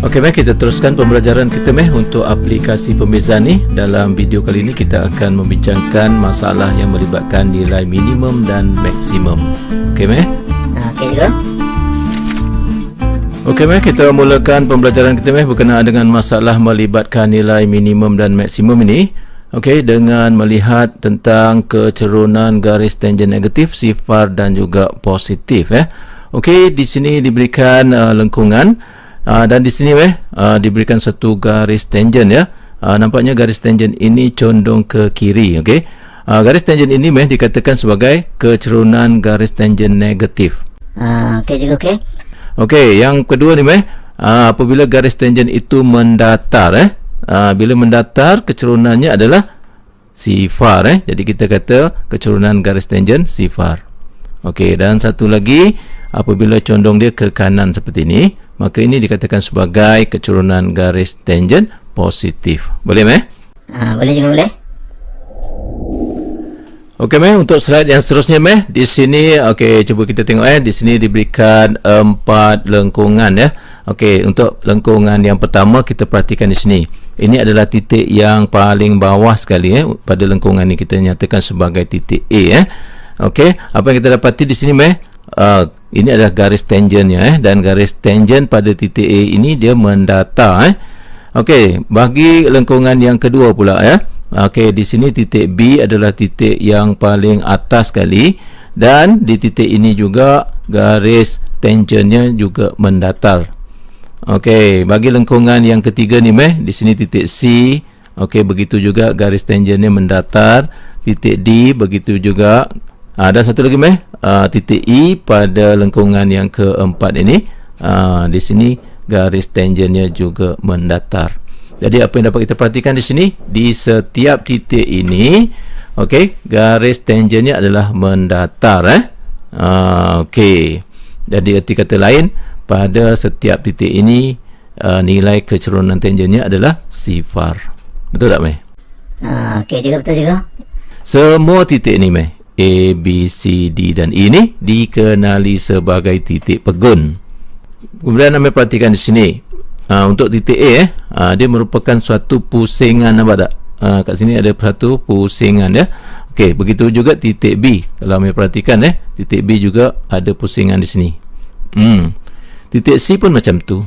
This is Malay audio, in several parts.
Okey, baik, kita teruskan pembelajaran kita untuk aplikasi pembeza ni. Dalam video kali ini kita akan membincangkan masalah yang melibatkan nilai minimum dan maksimum. Okey, meh? Okey juga. Okey, meh, kita mulakan pembelajaran kita berkenaan dengan masalah melibatkan nilai minimum dan maksimum ini. Okey, dengan melihat tentang kecerunan garis tangen negatif, sifar dan juga positif. Okey, di sini diberikan lengkungan. Dan di sini diberikan satu garis tangen ya. Nampaknya garis tangen ini condong ke kiri. Okey. Garis tangen ini dikatakan sebagai kecerunan garis tangen negatif. Okey juga, okey. Okey, yang kedua ni apabila garis tangen itu mendatar bila mendatar kecerunannya adalah sifar Jadi kita kata kecerunan garis tangen sifar. Okey, dan satu lagi apabila condong dia ke kanan seperti ini, maka ini dikatakan sebagai kecerunan garis tangen positif. Boleh, meh? Boleh juga, boleh. Okey, meh, untuk slide yang seterusnya, meh, di sini okey, cuba kita tengok di sini diberikan 4 lengkungan ya. Okey, untuk lengkungan yang pertama kita perhatikan di sini. Ini adalah titik yang paling bawah sekali pada lengkungan ini kita nyatakan sebagai titik A Okey, apa yang kita dapati di sini, meh? Ini adalah garis tangennya dan garis tangen pada titik A ini dia mendatar Okey, bagi lengkungan yang kedua pula Okey, di sini titik B adalah titik yang paling atas sekali dan di titik ini juga garis tangennya juga mendatar. Okey, bagi lengkungan yang ketiga ni, meh, di sini titik C. Okey, begitu juga garis tangennya mendatar. Titik D begitu juga. Dan satu lagi, meh, titik E pada lengkungan yang keempat ini. Di sini garis tangennya juga mendatar. Jadi apa yang dapat kita perhatikan di sini, di setiap titik ini, okey, garis tangennya adalah mendatar okey. Jadi erti kata lain, pada setiap titik ini nilai kecerunan tangennya adalah sifar. Betul tak, meh? Okey juga, betul juga. Semua titik ini, meh, A, B, C, D dan E ni dikenali sebagai titik pegun. Kemudian anda perhatikan di sini untuk titik A dia merupakan suatu pusingan, nampak tak? Kat sini ada satu pusingan ya. Okey, begitu juga titik B. Kalau anda perhatikan titik B juga ada pusingan di sini. Titik C pun macam tu.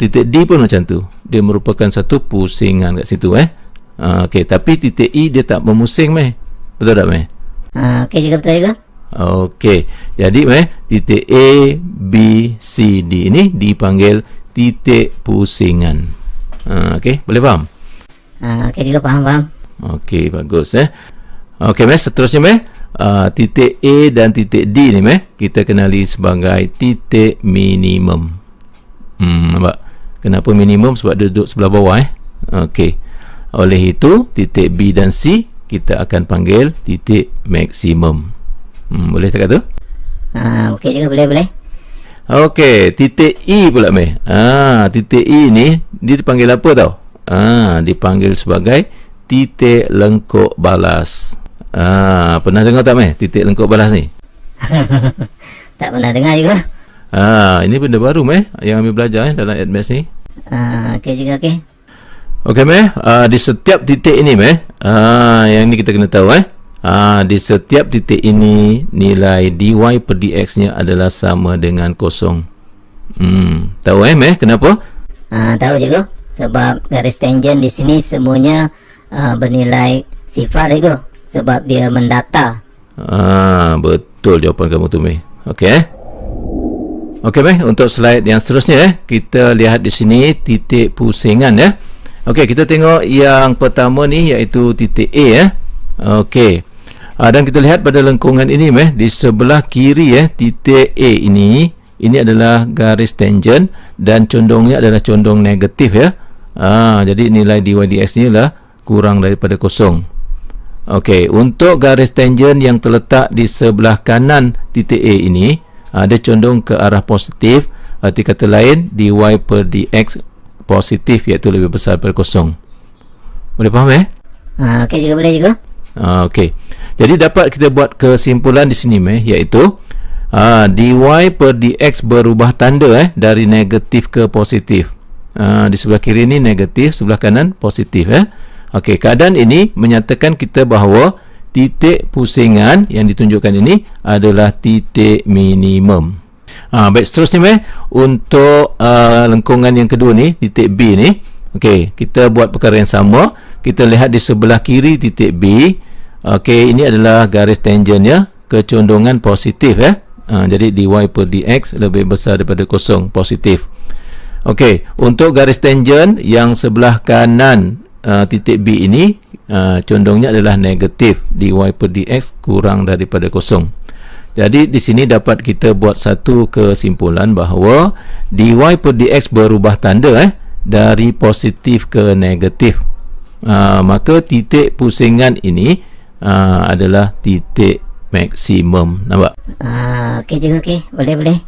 Titik D pun macam tu. Dia merupakan satu pusingan kat situ Okey, tapi titik E dia tak memusing, meh. Betul tak, meh? Okey juga, betul juga. Okey, jadi titik A, B, C, D ini dipanggil titik pusingan. Okey, boleh faham? Okey juga, faham. Okey, bagus Okey, meh, seterusnya titik A dan titik D ni, meh, kita kenali sebagai titik minimum. Nampak? Kenapa minimum? Sebab dia duduk sebelah bawah Okey. Oleh itu, titik B dan C kita akan panggil titik maksimum. Boleh cakap tu? Okey juga, boleh. Okey, titik E pula, meh. Titik E ni dia dipanggil apa tau? Dipanggil sebagai titik lengkuk balas. Pernah dengar tak, meh, titik lengkuk balas ni? Tak pernah dengar juga. Ini benda baru, meh, yang ambil belajar dalam admath ni. Okey juga, okey. Okey, meh, di setiap titik ini, meh, yang ni kita kena tahu di setiap titik ini nilai dy per dx nya adalah sama dengan kosong. Tahu meh, kenapa? Tahu juga, sebab garis tangen di sini semuanya bernilai sifar juga, sebab dia mendatar. Betul jawapan kamu tu, meh. Okey Okey, meh, untuk slide yang seterusnya kita lihat di sini titik pusingan Okey, kita tengok yang pertama ni iaitu titik A Okey. Dan kita lihat pada lengkungan ini, meh, di sebelah kiri titik A ini adalah garis tangen dan condongnya adalah condong negatif jadi nilai dy dx ni lah kurang daripada kosong. Okey, untuk garis tangen yang terletak di sebelah kanan titik A ini dia condong ke arah positif. Arti kata lain, dy per dx positif, iaitu lebih besar daripada kosong. Boleh faham Okey juga, boleh juga. Okey. Jadi dapat kita buat kesimpulan di sini, meh, iaitu dy per dx berubah tanda dari negatif ke positif. Di sebelah kiri ni negatif, sebelah kanan positif. Okey, keadaan ini menyatakan kita bahawa titik pusingan yang ditunjukkan ini adalah titik minimum. Baik, seterusnya untuk lengkungan yang kedua ni, titik B ni. Okey, kita buat perkara yang sama. Kita lihat di sebelah kiri titik B. Okey, ini adalah garis tangennya, kecondongan positif. Jadi dy per dx lebih besar daripada kosong, positif. Okey, untuk garis tangen yang sebelah kanan titik B ini, condongnya adalah negatif, dy per dx kurang daripada kosong. Jadi di sini dapat kita buat satu kesimpulan bahawa dy per dx berubah tanda dari positif ke negatif. Maka titik pusingan ini adalah titik maksimum. Nampak? Okey juga, okey. Boleh.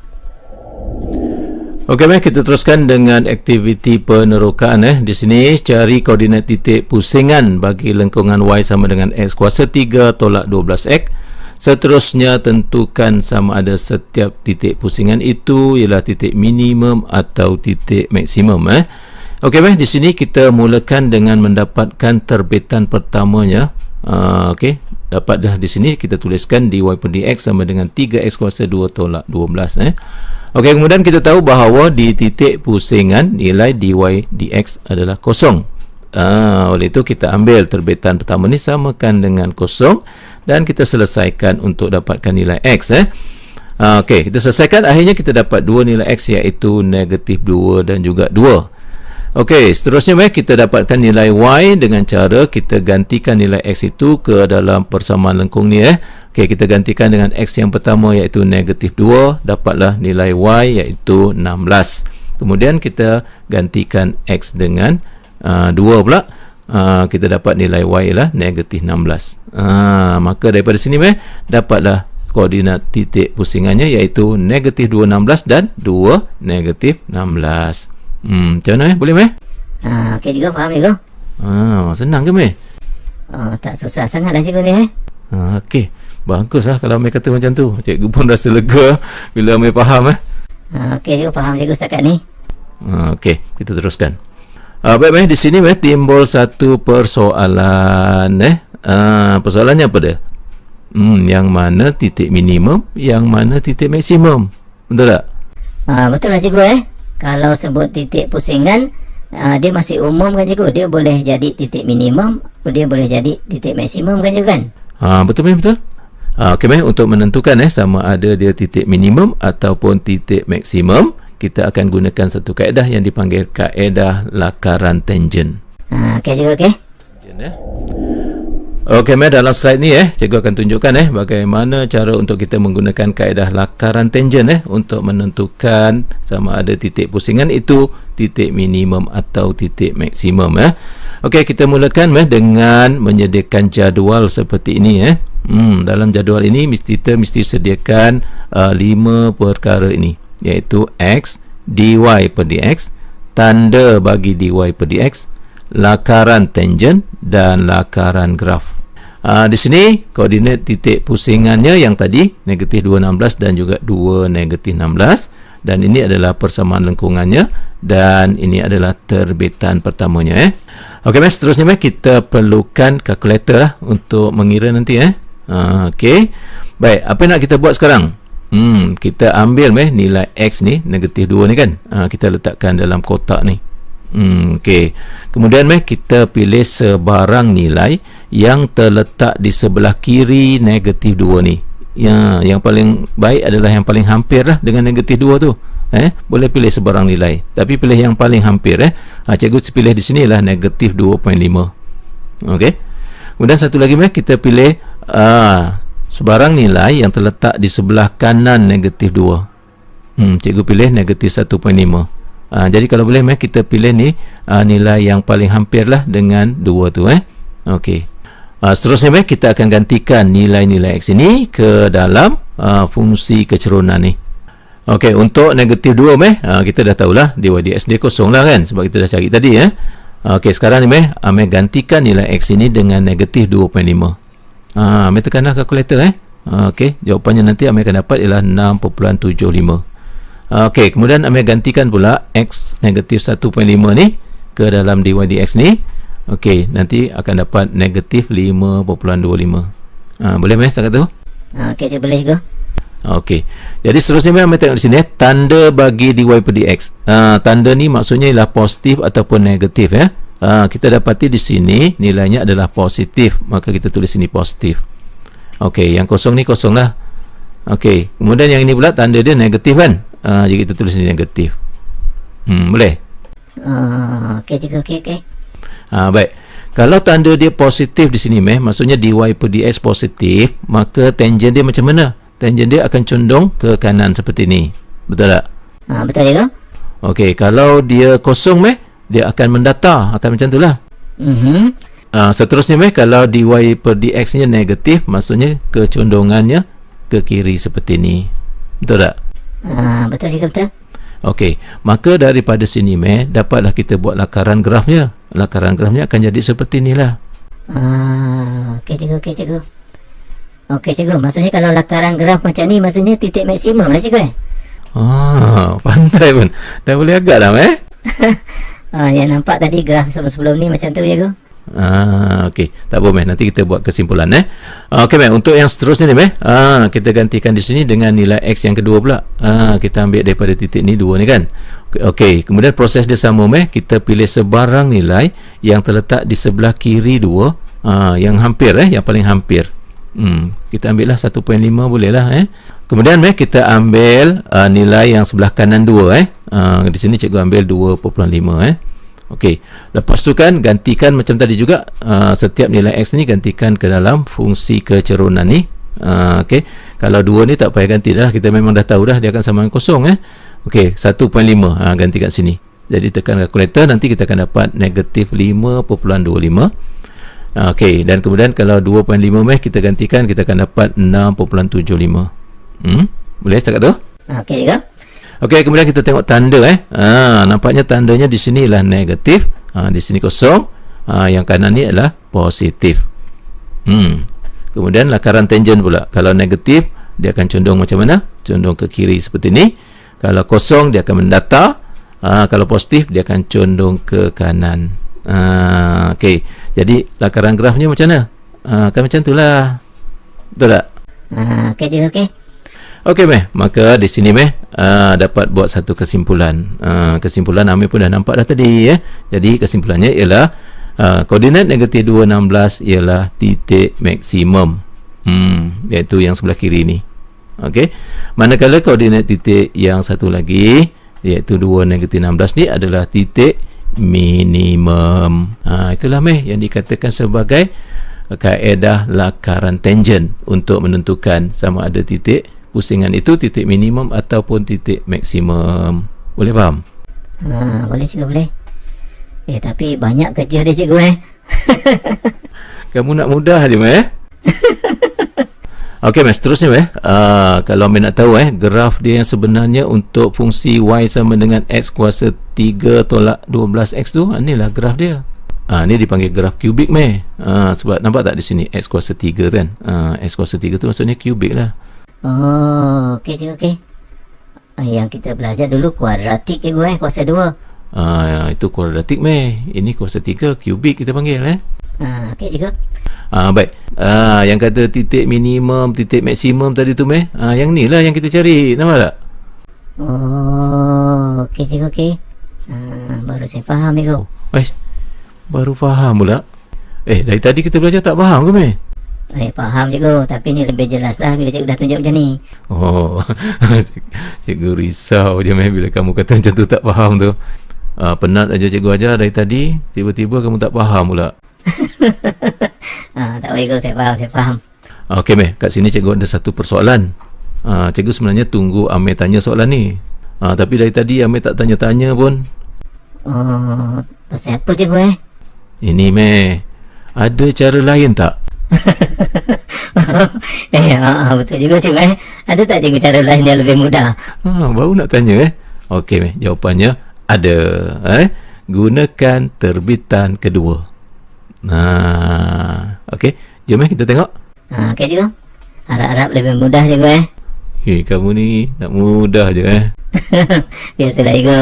Okey, kita teruskan dengan aktiviti penerokaan. Di sini cari koordinat titik pusingan bagi lengkungan y sama dengan x kuasa 3 tolak 12x. Seterusnya tentukan sama ada setiap titik pusingan itu ialah titik minimum atau titik maksimum. Okey, di sini kita mulakan dengan mendapatkan terbitan pertamanya. Okey, dapat dah di sini kita tuliskan dy per dx sama dengan 3x kuasa 2 tolak 12. Okey, kemudian kita tahu bahawa di titik pusingan nilai dy dx adalah kosong. Oleh itu kita ambil terbitan pertama ni samakan dengan kosong dan kita selesaikan untuk dapatkan nilai x. Okey, kita selesaikan, akhirnya kita dapat dua nilai x iaitu negatif 2 dan juga 2. Okey, seterusnya kita dapatkan nilai y dengan cara kita gantikan nilai x itu ke dalam persamaan lengkung ni. Okey, kita gantikan dengan x yang pertama iaitu negatif 2, dapatlah nilai y iaitu 16. Kemudian kita gantikan x dengan 2 pula. Kita dapat nilai y ialah negatif 16. Maka daripada sini dapatlah koordinat titik pusingannya iaitu negatif 2, 16 dan 2, negatif 16. Macam mana boleh Okey juga, faham cikgu. Senang ke Tak susah sangat dah cikgu ni. Okey, baguslah kalau Mei kata macam tu. Cikgu pun rasa lega bila Mei faham. Okey cikgu, faham cikgu setakat ni. Okey, kita teruskan. Baik, di sini timbul satu persoalan. Persoalannya apa dia? Yang mana titik minimum, yang mana titik maksimum? Betul tak? Betul lah cikgu. Kalau sebut titik pusingan, dia masih umum kan cikgu. Dia boleh jadi titik minimum, dia boleh jadi titik maksimum kan cikgu kan? Betul. Okey, untuk menentukan sama ada dia titik minimum ataupun titik maksimum, kita akan gunakan satu kaedah yang dipanggil kaedah lakaran tangen. Okey cikgu, okey. Okey, dalam slide ni cikgu akan tunjukkan bagaimana cara untuk kita menggunakan kaedah lakaran tangen untuk menentukan sama ada titik pusingan itu titik minimum atau titik maksimum. Okey, kita mulakan dengan menyediakan jadual seperti ini. Dalam jadual ini kita mesti sediakan 5 perkara ini, iaitu x, dy per dx, tanda bagi dy per dx, lakaran tangen dan lakaran graf. Di sini koordinat titik pusingannya yang tadi negatif 2, 16 dan juga 2, negatif 16, dan ini adalah persamaan lengkungannya dan ini adalah terbitan pertamanya. Okey, seterusnya kita perlukan kalkulator untuk mengira nanti. Okey, baik, apa yang nak kita buat sekarang? Kita ambil nilai x ni, negatif 2 ni kan, kita letakkan dalam kotak ni. Okey, kemudian kita pilih sebarang nilai yang terletak di sebelah kiri negatif 2 ni. Yang paling baik adalah yang paling hampir lah dengan negatif 2 tu. Boleh pilih sebarang nilai, tapi pilih yang paling hampir. Cikgu pilih di sini lah negatif 2.5. Okey, kemudian satu lagi kita pilih sebarang nilai yang terletak di sebelah kanan negatif 2. Cikgu pilih negatif 1.5. Jadi kalau boleh kita pilih ni nilai yang paling hampir lah dengan 2 tu. Okey, seterusnya kita akan gantikan nilai-nilai x ini ke dalam fungsi kecerunan ni. Okey, untuk negatif 2 kita dah tahulah dy dx dia kosong lah kan, sebab kita dah cari tadi. Okey, sekarang ni gantikan nilai x ini dengan negatif 2.5. Tekanlah kalkulator. Okey, jawapannya nanti akan dapat ialah 6.75. Okey, kemudian ambil gantikan pula X negatif 1.5 ni ke dalam dy dx ni. Okey, nanti akan dapat negatif 5.25. Boleh meh setakat tu? Okey, je boleh go. Okey. Jadi seterusnya meh tengok di sini tanda bagi dy per dx. Tanda ni maksudnya ialah positif ataupun negatif ya. Kita dapati di sini nilainya adalah positif, maka kita tulis sini positif. Okey, yang kosong ni kosong lah. Okey, kemudian yang ini pula tanda dia negatif kan? Jadi kita tulis sini negatif. Boleh? Okey juga, okey. Baik. Kalau tanda dia positif di sini maksudnya dy per dx positif, maka tangent dia macam mana? Tangent dia akan condong ke kanan seperti ni. Betul tak? Betul juga. Okey, kalau dia kosong dia akan mendatar, akan macam itulah. Seterusnya kalau dy per dx nya negatif, maksudnya kecondongannya ke kiri seperti ni. Betul tak? Betul juga, betul. Okey, maka daripada sini dapatlah kita buat lakaran grafnya. Lakaran grafnya akan jadi seperti inilah. Okey cikgu. Okey cikgu, maksudnya kalau lakaran graf macam ni maksudnya titik maksimum lah cikgu. Pandai pun. Dah boleh agak dah Yang nampak tadi graf sebelum ni macam tu cikgu. Okey, tak apa nanti kita buat kesimpulan Okey untuk yang seterusnya ni kita gantikan di sini dengan nilai x yang kedua pula. Kita ambil daripada titik ni 2 ni kan. Okey, kemudian proses dia sama kita pilih sebarang nilai yang terletak di sebelah kiri 2, yang hampir yang paling hampir. Kita ambil lah 1.5 boleh lah Kemudian kita ambil nilai yang sebelah kanan 2 di sini cikgu ambil 2.5 Okey, lepas tu kan gantikan macam tadi juga, setiap nilai x ni gantikan ke dalam fungsi kecerunan ni. Okey, kalau 2 ni tak payah ganti dah, kita memang dah tahu dah dia akan sama dengan kosong Okey, 1.5 ganti kat sini. Jadi tekan kalkulator, nanti kita akan dapat negatif 5.25. Okey, dan kemudian kalau 2.5 kita gantikan, kita akan dapat 6.75. Boleh cakap tu? Okey juga. Okey, kemudian kita tengok tanda nampaknya tandanya di sini ialah negatif, di sini kosong, yang kanan ni adalah positif. Kemudian lakaran tangent pula, kalau negatif dia akan condong macam mana? Condong ke kiri seperti ni. Kalau kosong dia akan mendatar, kalau positif dia akan condong ke kanan. Okey, jadi lakaran grafnya macam mana? Akan macam itulah. Betul tak? Okey juga, okey. Okey maka di sini dapat buat satu kesimpulan. Kesimpulan Amir pun dah nampak dah tadi Jadi kesimpulannya ialah koordinat negatif 2, 16 ialah titik maksimum, iaitu yang sebelah kiri ni. Okey. Manakala koordinat titik yang satu lagi iaitu 2, negatif 16 ni adalah titik minimum. Itulah yang dikatakan sebagai kaedah lakaran tangent untuk menentukan sama ada titik pusingan itu titik minimum ataupun titik maksimum. Boleh faham? Boleh cikgu, boleh. Tapi banyak kerja dia cikgu Kamu nak mudah je Okey seterusnya kalau nak tahu graf dia yang sebenarnya untuk fungsi y sama dengan x kuasa 3 tolak 12x tu, inilah graf dia. Ni dipanggil graf kubik sebab nampak tak di sini x kuasa 3 kan. X kuasa 3 tu maksudnya kubik lah. Okey cikgu, okey. Yang kita belajar dulu kuadratik cikgu kuasa 2. Itu kuadratik ini kuasa 3 kubik kita panggil Okey cikgu. Baik. Yang kata titik minimum, titik maksimum tadi tu yang ni lah yang kita cari. Nampak tak? Okey cikgu, okey. Baru saya faham cikgu. Baru faham pula. Dari tadi kita belajar tak faham ke Faham cikgu, tapi ni lebih jelas lah bila cikgu dah tunjuk macam ni. Cikgu risau je bila kamu kata macam tu tak faham tu. Penat aja cikgu ajar dari tadi, tiba-tiba kamu tak faham pula. Tak boleh cikgu, saya faham. Okey kat sini cikgu ada satu persoalan. Cikgu sebenarnya tunggu Amir tanya soalan ni. Tapi dari tadi Amir tak tanya-tanya pun. Pasal apa cikgu Ini ada cara lain tak? Betul juga cikgu Ada tak cikgu cara lain yang lebih mudah? Baru nak tanya Okey jawapannya ada. Gunakan terbitan kedua. Okey, jom kita tengok. Okey cikgu. Harap-harap lebih mudah cikgu kamu ni nak mudah je Biasalah ego.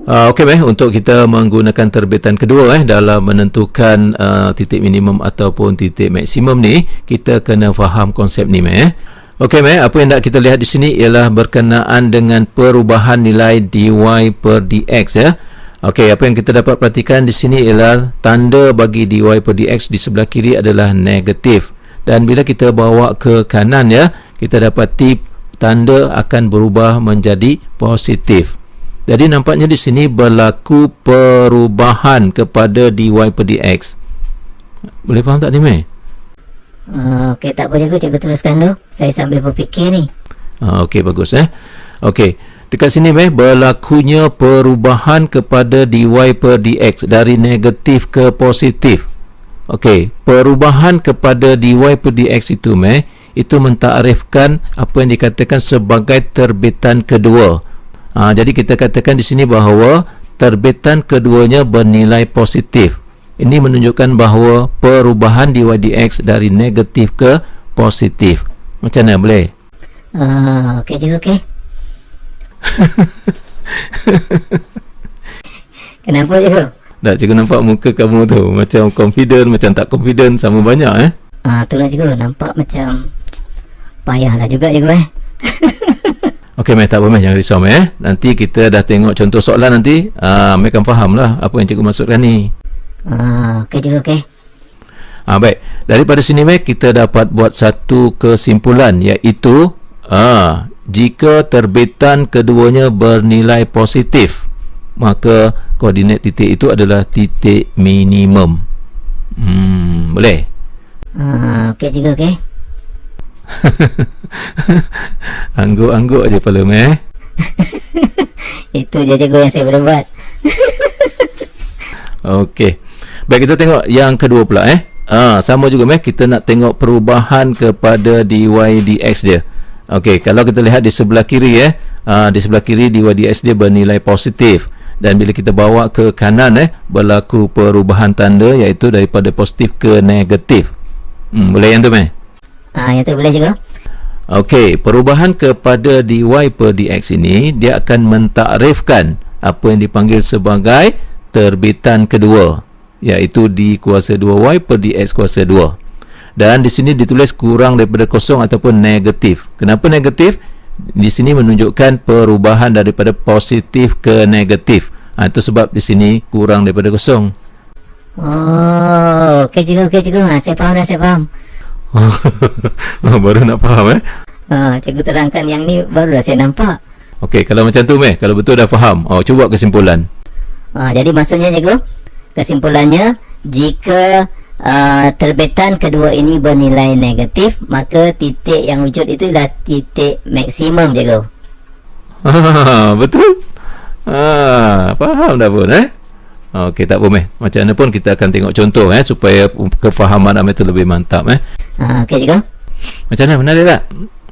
Okey untuk kita menggunakan terbitan kedua dalam menentukan titik minimum ataupun titik maksimum ni, kita kena faham konsep ni Okey apa yang nak kita lihat di sini ialah berkenaan dengan perubahan nilai dy per dx Okey, apa yang kita dapat perhatikan di sini ialah tanda bagi dy per dx di sebelah kiri adalah negatif, dan bila kita bawa ke kanan kita dapati tanda akan berubah menjadi positif. Jadi nampaknya di sini berlaku perubahan kepada dy per dx. Boleh faham tak ni Okey, tak apa cikgu teruskan dulu. Saya sambil berfikir ni. Okey, bagus Okey, dekat sini berlakunya perubahan kepada dy per dx dari negatif ke positif. Okey, perubahan kepada dy per dx itu itu mentakrifkan apa yang dikatakan sebagai terbitan kedua. Jadi kita katakan di sini bahawa terbitan keduanya bernilai positif. Ini menunjukkan bahawa perubahan dy dx dari negatif ke positif. Macam mana boleh? Okey cikgu, okey. Kenapa cikgu? Tak, cikgu nampak muka kamu tu macam confident, macam tak confident, sama banyak Itulah cikgu, nampak macam payahlah juga cikgu Okey tak apa jangan risau nanti kita dah tengok contoh soalan nanti mereka akan faham lah apa yang cikgu maksudkan ni. Okey cikgu, okey. Baik, daripada sini kita dapat buat satu kesimpulan, iaitu jika terbitan keduanya bernilai positif, maka koordinat titik itu adalah titik minimum. Boleh? Okey cikgu, okey. Angguk-angguk je kepala Itu je cikgu yang saya boleh buat. Okey, baik, kita tengok yang kedua pula sama juga kita nak tengok perubahan kepada dy dx dia. Okey, kalau kita lihat di sebelah kiri di sebelah kiri dy dx dia bernilai positif, dan bila kita bawa ke kanan berlaku perubahan tanda, iaitu daripada positif ke negatif. Boleh yang tu Yang tu boleh juga. Okey, perubahan kepada dy per dx ini dia akan mentakrifkan apa yang dipanggil sebagai terbitan kedua, iaitu d kuasa 2y per dx kuasa 2. Dan di sini ditulis kurang daripada kosong ataupun negatif. Kenapa negatif? Di sini menunjukkan perubahan daripada positif ke negatif. Itu sebab di sini kurang daripada kosong. Okey cikgu. Saya faham. Baru nak faham Cikgu terangkan yang ni barulah saya nampak. Okey, kalau macam tu kalau betul dah faham, cuba kesimpulan. Jadi maksudnya cikgu, kesimpulannya jika terbitan kedua ini bernilai negatif, maka titik yang wujud itu adalah titik maksimum cikgu. Betul? Faham dah pun Okey, tak apa macam mana pun kita akan tengok contoh supaya kefahaman itu lebih mantap Okey cikgu. Macam mana, menarik tak?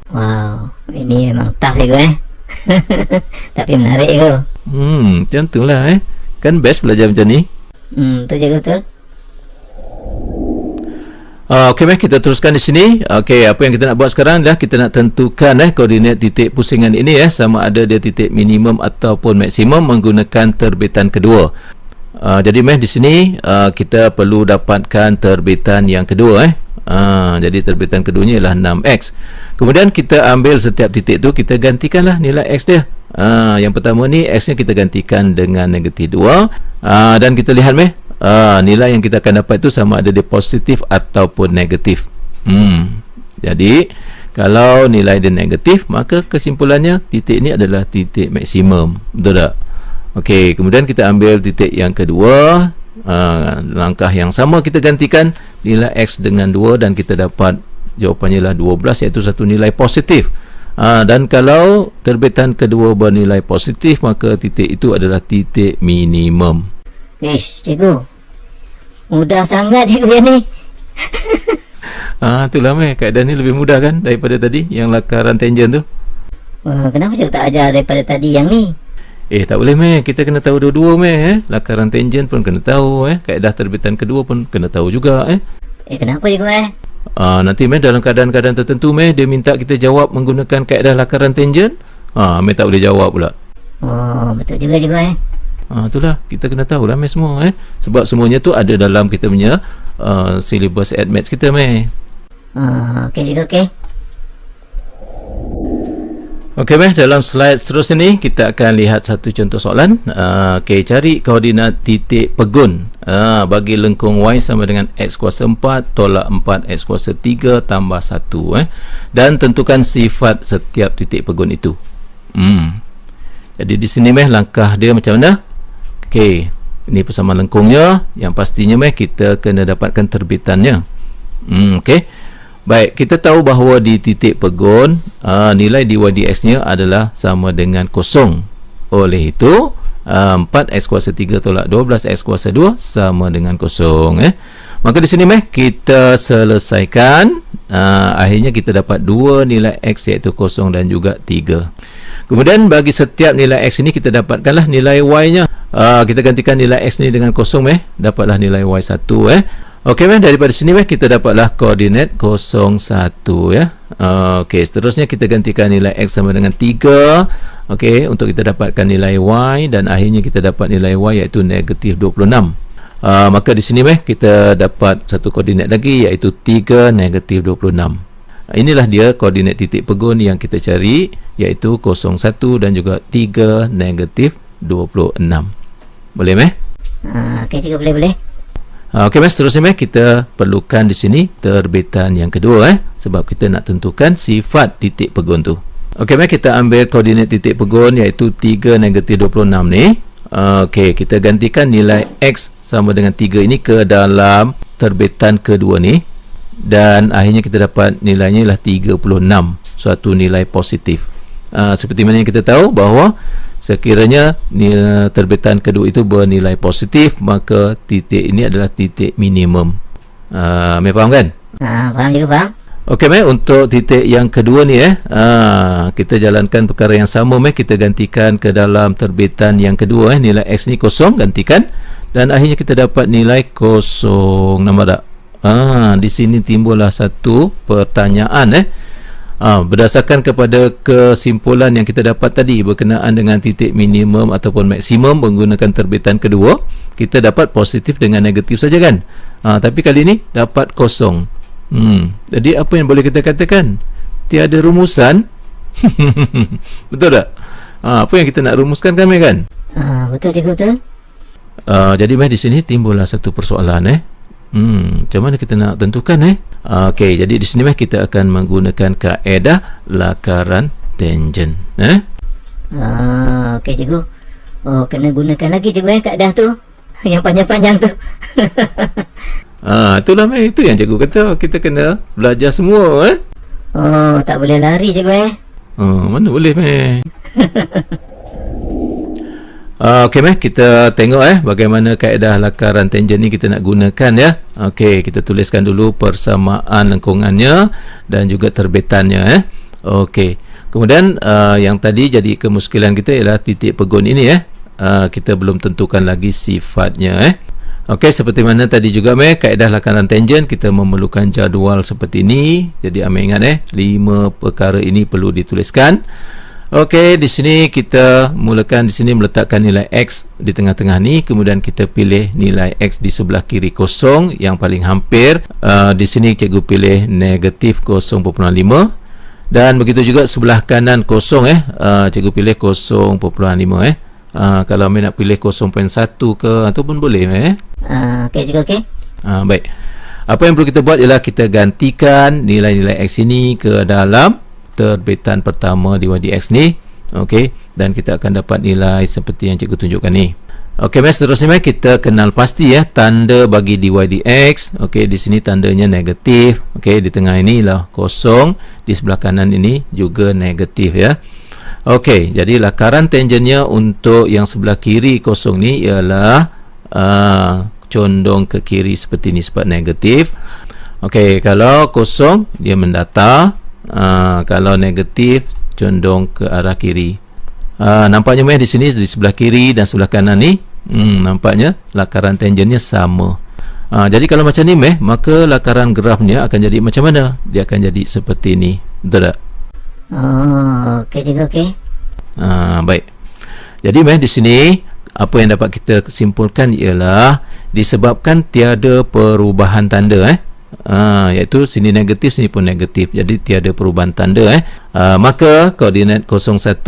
Wow, ini memang tough cikgu tapi menarik cikgu. Macam tu lah kan best belajar macam ni. Betul cikgu, betul. Okey, kita teruskan di sini. Okey, apa yang kita nak buat sekarang adalah kita nak tentukan koordinat titik pusingan ini sama ada dia titik minimum ataupun maksimum menggunakan terbitan kedua. Jadi di sini kita perlu dapatkan terbitan yang kedua jadi terbitan keduanya ialah 6x. Kemudian kita ambil setiap titik tu, kita gantikanlah nilai x dia. Yang pertama ni x nya kita gantikan dengan negatif 2 dan kita lihat nilai yang kita akan dapat itu sama ada dia positif ataupun negatif. Jadi kalau nilai dia negatif, maka kesimpulannya titik ini adalah titik maksimum. Betul tak? Okey, kemudian kita ambil titik yang kedua, langkah yang sama kita gantikan nilai x dengan 2 dan kita dapat jawapannya lah 12, iaitu satu nilai positif. Dan kalau terbitan kedua bernilai positif, maka titik itu adalah titik minimum. Cikgu, mudah sangat cikgu yang ni. Itulah keadaan ni lebih mudah kan daripada tadi yang lakaran tangent tu. Kenapa cikgu tak ajar daripada tadi yang ni? Tak boleh kita kena tahu dua-dua lakaran tangent pun kena tahu, kaedah terbitan kedua pun kena tahu juga. Kenapa cikgu Nanti meh dalam keadaan-keadaan tertentu meh dia minta kita jawab menggunakan kaedah lakaran tangent, meh tak boleh jawab pula. Oh, betul juga Itulah kita kena tahu lah meh semua sebab semuanya tu ada dalam kita punya syllabus AdMaths kita meh. Okey juga, okey. Okey meh, dalam slide seterusnya ni kita akan lihat satu contoh soalan. Okey, cari koordinat titik pegun bagi lengkung Y sama dengan X kuasa 4 tolak 4 X kuasa 3 tambah 1 dan tentukan sifat setiap titik pegun itu. Jadi di sini meh langkah dia macam mana? Okey, ini persamaan lengkungnya. Yang pastinya meh kita kena dapatkan terbitannya. Okey. Baik, kita tahu bahawa di titik pegun nilai dy dx nya adalah sama dengan kosong. Oleh itu 4x kuasa 3 tolak 12x kuasa 2 sama dengan kosong. Maka di sini meh kita selesaikan. Akhirnya kita dapat dua nilai x iaitu kosong dan juga 3. Kemudian bagi setiap nilai x ini kita dapatkanlah nilai y nya. Kita gantikan nilai x ni dengan kosong dapatlah nilai y 1 Okey daripada sini kita dapatlah koordinat 0 1 Okey, seterusnya kita gantikan nilai x sama dengan 3 okey untuk kita dapatkan nilai y dan akhirnya kita dapat nilai y iaitu negatif 26. Maka di sini kita dapat satu koordinat lagi iaitu 3 negatif 26. Inilah dia koordinat titik pegun yang kita cari iaitu 0 1 dan juga 3 negatif 26. Boleh meh? Okey juga boleh. Okey mas, seterusnya kita perlukan di sini terbitan yang kedua sebab kita nak tentukan sifat titik pegun tu. Okey mas, kita ambil koordinat titik pegun iaitu 3 negatif 26 ni. Okey, kita gantikan nilai x sama dengan 3 ini ke dalam terbitan kedua ni dan akhirnya kita dapat nilainya ialah 36, suatu nilai positif. Seperti mana yang kita tahu bahawa sekiranya nilai terbitan kedua itu bernilai positif, maka titik ini adalah titik minimum. Meh faham kan? Faham juga, faham. Okey meh, untuk titik yang kedua ni kita jalankan perkara yang sama kita gantikan ke dalam terbitan yang kedua nilai x ni kosong, gantikan dan akhirnya kita dapat nilai kosong. Nampak tak? Di sini timbullah satu pertanyaan berdasarkan kepada kesimpulan yang kita dapat tadi berkenaan dengan titik minimum ataupun maksimum menggunakan terbitan kedua, kita dapat positif dengan negatif saja kan. Tapi kali ini dapat kosong. Jadi apa yang boleh kita katakan? Tiada rumusan. Betul tak? Apa yang kita nak rumuskan kami kan? Betul juga, betul. Jadi di sini timbullah satu persoalan macam mana kita nak tentukan Okey, jadi di sini kita akan menggunakan kaedah lakaran tangent. Okey cikgu. Kena gunakan lagi cikgu kaedah tu. Yang panjang-panjang tu. Itulah itu yang cikgu kata kita kena belajar semua tak boleh lari cikgu mana boleh Okey kita tengok bagaimana kaedah lakaran tangent ni kita nak gunakan Okey, kita tuliskan dulu persamaan lengkungannya dan juga terbitannya Okey. Kemudian yang tadi jadi kemuskilan kita ialah titik pegun ini kita belum tentukan lagi sifatnya Okey, seperti mana tadi juga kaedah lakaran tangent kita memerlukan jadual seperti ini. Jadi ambil ingat 5 perkara ini perlu dituliskan. Okey, di sini kita mulakan di sini meletakkan nilai x di tengah-tengah ni, kemudian kita pilih nilai x di sebelah kiri kosong yang paling hampir. Di sini cikgu pilih negatif 0.5 dan begitu juga sebelah kanan kosong cikgu pilih 0.5 kalau nak pilih 0.1 ke ataupun boleh okey cikgu okey. Baik. Apa yang perlu kita buat ialah kita gantikan nilai-nilai x ini ke dalam terbitan pertama dy dx ni. Okey, dan kita akan dapat nilai seperti yang cikgu tunjukkan ni. Okey, seterusnya kita kenal pasti tanda bagi dy dx. Okey, di sini tandanya negatif. Okey, di tengah ini lah kosong, di sebelah kanan ini juga negatif Okey, jadi lakaran tangentnya untuk yang sebelah kiri kosong ni ialah condong ke kiri seperti ini sebab negatif. Okey, kalau kosong dia mendatar, kalau negatif condong ke arah kiri. Nampaknya di sini di sebelah kiri dan sebelah kanan ni nampaknya lakaran tangentnya sama. Jadi kalau macam ni meh, maka lakaran grafnya akan jadi macam mana? Dia akan jadi seperti ni. Betul tak? Oh, okey cikgu, okey. Baik. Jadi meh di sini apa yang dapat kita simpulkan ialah disebabkan tiada perubahan tanda iaitu sini negatif, sini pun negatif. Jadi tiada perubahan tanda maka koordinat 01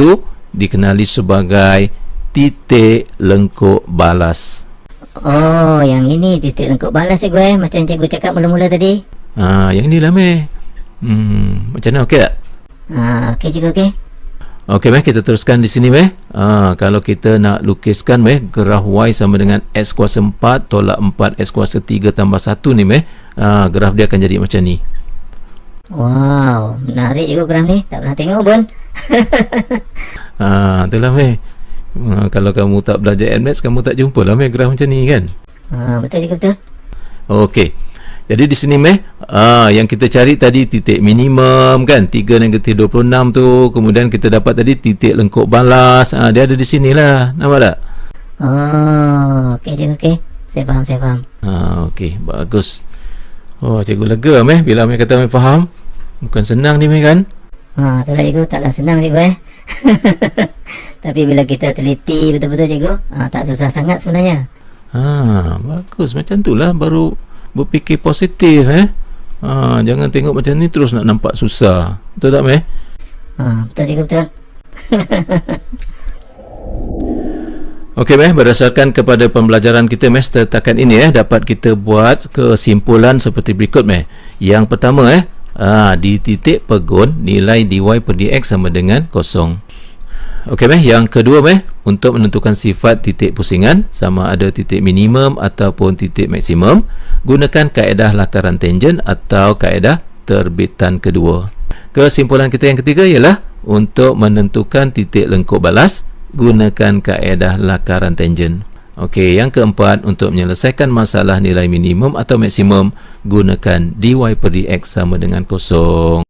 dikenali sebagai titik lengkuk balas. Oh, yang ini titik lengkuk balas cikgu macam cikgu cakap mula-mula tadi. Yang inilah meh. Macam mana, okey tak? Okey cikgu, okey. Okey meh, kita teruskan di sini meh. Kalau kita nak lukiskan meh graf y sama dengan x kuasa 4 tolak 4 x kuasa 3 tambah 1 ni meh, graf dia akan jadi macam ni. Wow, menarik cikgu graf ni. Tak pernah tengok pun. Itulah meh. Kalau kamu tak belajar Maths, kamu tak jumpa lah meh graf macam ni kan. Betul cikgu, betul. Okey. Jadi di sini meh, yang kita cari tadi titik minimum kan, 3 negatif 26 tu. Kemudian kita dapat tadi titik lengkuk balas. Dia ada di sini lah. Nampak tak? Oh, okey cikgu, okey. Saya faham. Okey, bagus. Oh, cikgu lega meh bila meh kata meh faham. Bukan senang ni meh kan? Itulah cikgu, taklah senang cikgu Tapi bila kita teliti betul-betul cikgu, tak susah sangat sebenarnya. Bagus. Macam tu lah baru berfikir positif jangan tengok macam ni terus nak nampak susah. Betul tak meh? Betul cikgu, betul. Okey meh, berdasarkan kepada pembelajaran kita meh setakat ini dapat kita buat kesimpulan seperti berikut meh. Yang pertama di titik pegun nilai dy per dx sama dengan kosong. Okey meh, yang kedua meh, untuk menentukan sifat titik pusingan sama ada titik minimum ataupun titik maksimum, gunakan kaedah lakaran tangent atau kaedah terbitan kedua. Kesimpulan kita yang ketiga ialah untuk menentukan titik lengkuk balas, gunakan kaedah lakaran tangent. Okey, yang keempat, untuk menyelesaikan masalah nilai minimum atau maksimum, gunakan dy per dx sama dengan kosong.